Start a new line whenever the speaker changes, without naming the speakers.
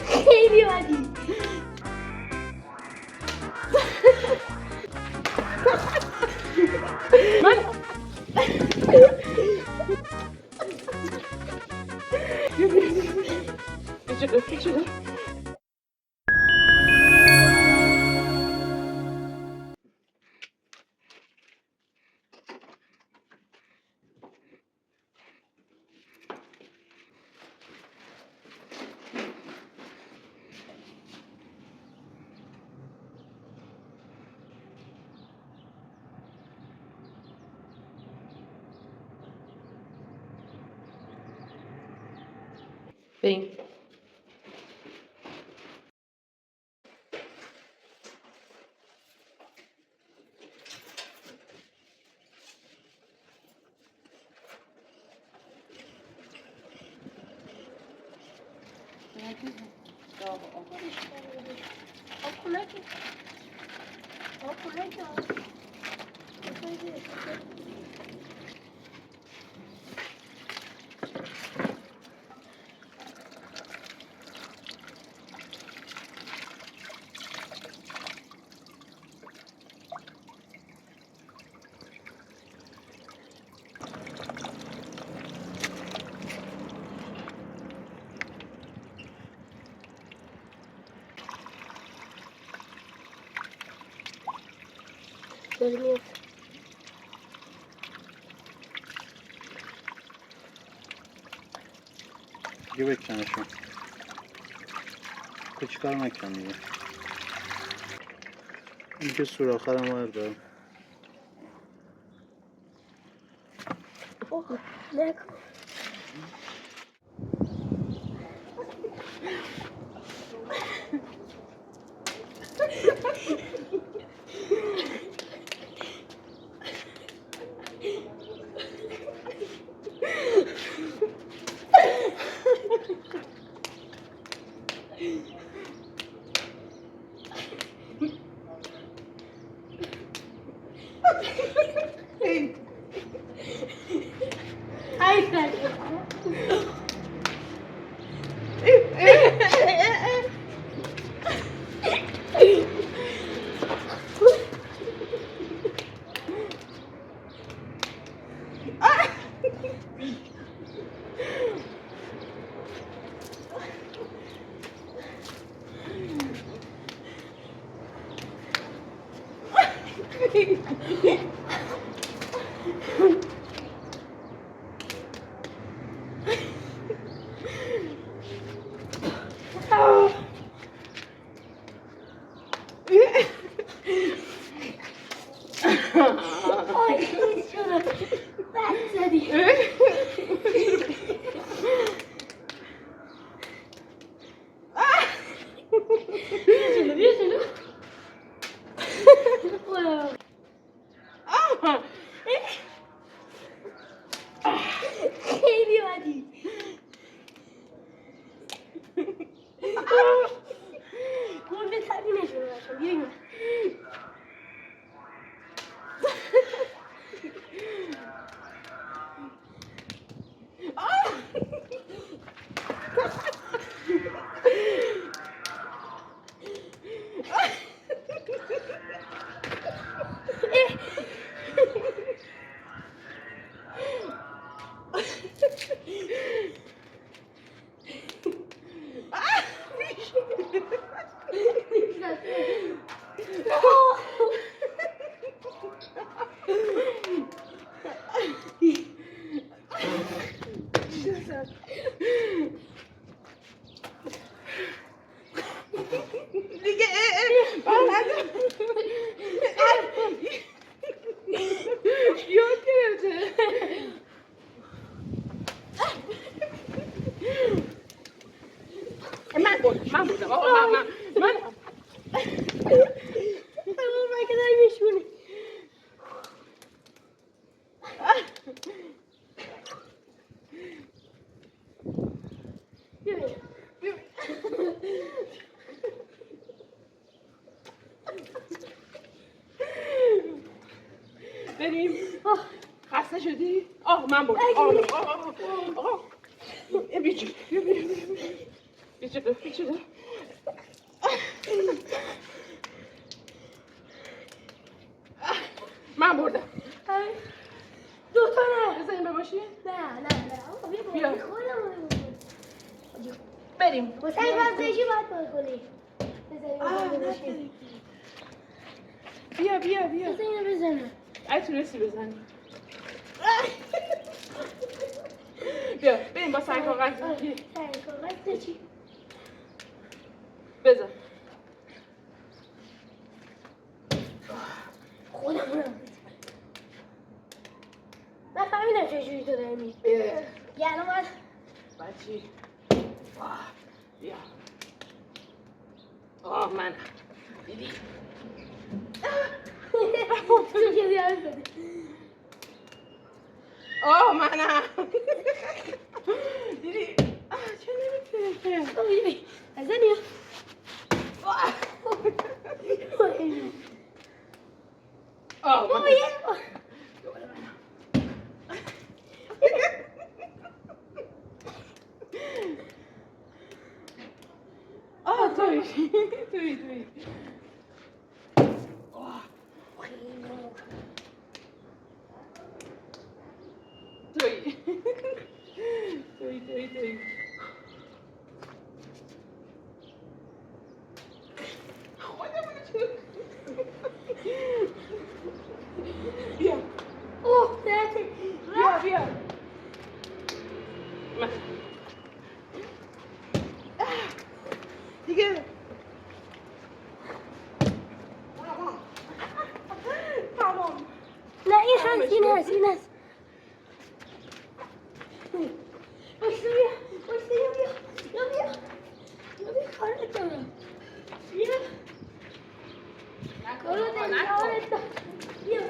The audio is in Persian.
خیلی بدی.
من بیا. بریم.
داره میاد.
دیگه بکنشون. تو چیکار نکن دیگه. این که سوراخ رو بردار.
اوه نکن. خیلی بدی. گنده تری نشونه باشم. بیایم.
دیگه یاد گرفته. من بودم آقا من
که داری میشونی.
بریم. خسته شدی؟ من بودم. آقا. بیا بریم. جلو من بردم.
دو تا نه.
بزنیم به ماشین.
نه آقا بیا
بیا.
خودمون
بریم.
واسه واسهشی باید باید کنی. بزنیم
بیا
بزن اینو بزنم.
ای تونستی بزنی. بیا بریم با سنگ کاغذ.
سنگ کاغذ چی؟
بزن.
خودمونم من فهمیدم چجوری تو داری میری. یعنی من
بچی. بیا. من. دیدی؟
تو که زیاد شده.
منم. دیدی؟ چه نمیتونه.
بزنی.
توی. بیا. بیا. دیگه. تمام.
نه این هست. بیا کارت کنم. بیا. بیا.